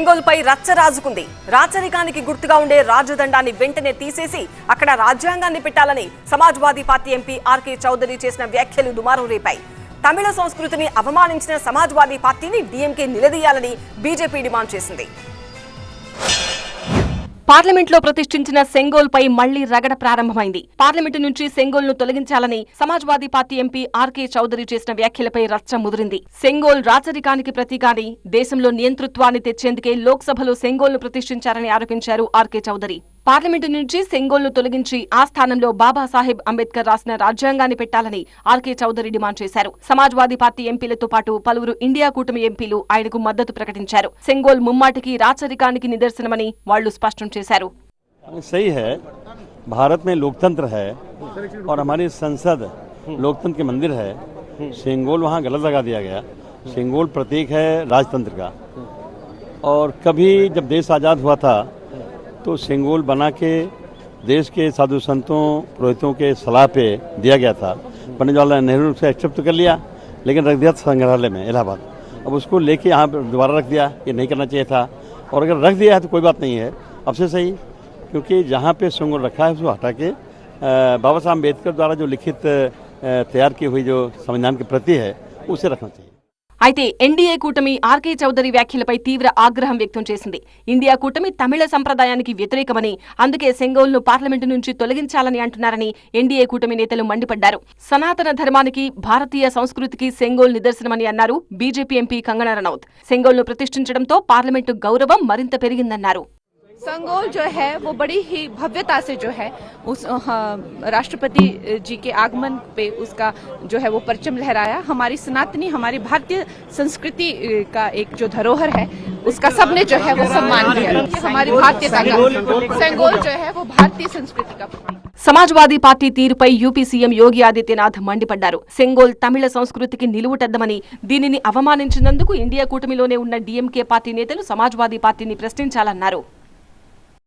సెంగోల్ పై రచ్చ రాజుకుంది. రాచరికానికి గుర్తుగా ఉండే రాజదండాన్ని వెంటనే తీసేసి అక్కడ రాజ్యాంగాన్ని పెట్టాలని Samajwadi party MP RK Chaudhary చేసిన వ్యాఖ్యలు దుమారం రేపాయి. తమిళ సంస్కృతిని అవమానించిన సమాజ్వాదీ పార్టీని డీఎంకే నిలదీయాలని బీజేపీ డిమాండ్ చేసింది. పార్లమెంట్లో ప్రతిష్ఠించిన సెంగోల్ పై మళ్లీ రగడ ప్రారంభమైంది. పార్లమెంటు నుంచి సెంగోల్ ను తొలగించాలని Samajwadi party MP RK Chaudhary చేసిన వ్యాఖ్యలపై రచ్చ ముదిరింది. సెంగోల్ రాచరికానికి ప్రతీకాని దేశంలో నియంతృత్వాన్ని తెచ్చేందుకే లోక్సభలో సెంగోల్ ను ప్రతిష్ఠించారని ఆరోపించారు ఆర్కే చౌదరి. పార్లమెంటు నుంచి సెంగోల్ ను తొలగించి ఆ స్థానంలో బాబాసాహెబ్ అంబేద్కర్ రాసిన రాజ్యాంగాన్ని పెట్టాలని ఆర్కే చౌదరి డిమాండ్ చేశారు. సమాజ్వాదీ పార్టీ ఎంపీలతో పాటు పలువురు ఇండియా కూటమి ఎంపీలు ఆయనకు మద్దతు ప్రకటించారు. సెంగోల్ ముమ్మాటికి రాచరికానికి నిదర్శనమని వాళ్లు స్పష్టం చేశారు. सही है, भारत में लोकतंत्र है और हमारी संसद लोकतंत्र के मंदिर है. सेंगोल वहाँ गलत लगा दिया गया. सेंगोल प्रतीक है राजतंत्र का और कभी जब देश आज़ाद हुआ था तो सेंगोल बना के देश के साधु संतों पुरोहितों के सलाह पे दिया गया था. पंडित जवाहरलाल नेहरू ने उसे एक्सेप्ट कर लिया लेकिन रख दिया संग्रहालय में इलाहाबाद. अब उसको लेके यहाँ दोबारा रख दिया. ये नहीं करना चाहिए था और अगर रख दिया है तो कोई बात नहीं है, अब से सही, क्योंकि जहाँ पे सेंगोल रखा है उसको हटा के बाबा साहब अम्बेडकर द्वारा जो लिखित तैयार की हुई जो संविधान की प्रति है उसे रखना चाहिए. అయితే ఎన్డీఏ కూటమి ఆర్కే చౌదరి వ్యాఖ్యలపై తీవ్ర ఆగ్రహం వ్యక్తం చేసింది. ఇండియా కూటమి తమిళ సంప్రదాయానికి వ్యతిరేకమని, అందుకే సెంగోల్ ను పార్లమెంటు నుంచి తొలగించాలని అంటున్నారని ఎన్డీఏ కూటమి నేతలు మండిపడ్డారు. సనాతన ధర్మానికి, భారతీయ సంస్కృతికి సెంగోల్ నిదర్శనమని అన్నారు బీజేపీ ఎంపీ కంగనా రనౌత్. సెంగోల్ ను ప్రతిష్ఠించడంతో పార్లమెంటు గౌరవం మరింత పెరిగిందన్నారు. सेंगोल जो है वो बड़ी ही भव्यता से जो है उस राष्ट्रपति जी के आगमन पे उसका जो है वो परचम लहराया. हमारी सनातनी, हमारी भारतीय संस्कृति का एक जो धरोहर है उसका सबने जो है वो सम्मान किया. हमारी भारतीयता का सेंगोल जो है वो भारतीय संस्कृति का. సమాజ్వాదీ పార్టీ తీరుపై యూపీ సీఎం యోగి ఆదిత్యనాథ్ మండిపడ్డారు. సెంగోల్ తమిళ సంస్కృతికి నిలువుటద్దమని, దీనిని అవమానించినందుకు ఇండియా కూటమిలోనే ఉన్న డీఎంకే పార్టీ నేతలు సమాజ్వాదీ పార్టీని ప్రశ్నించాలన్నారు.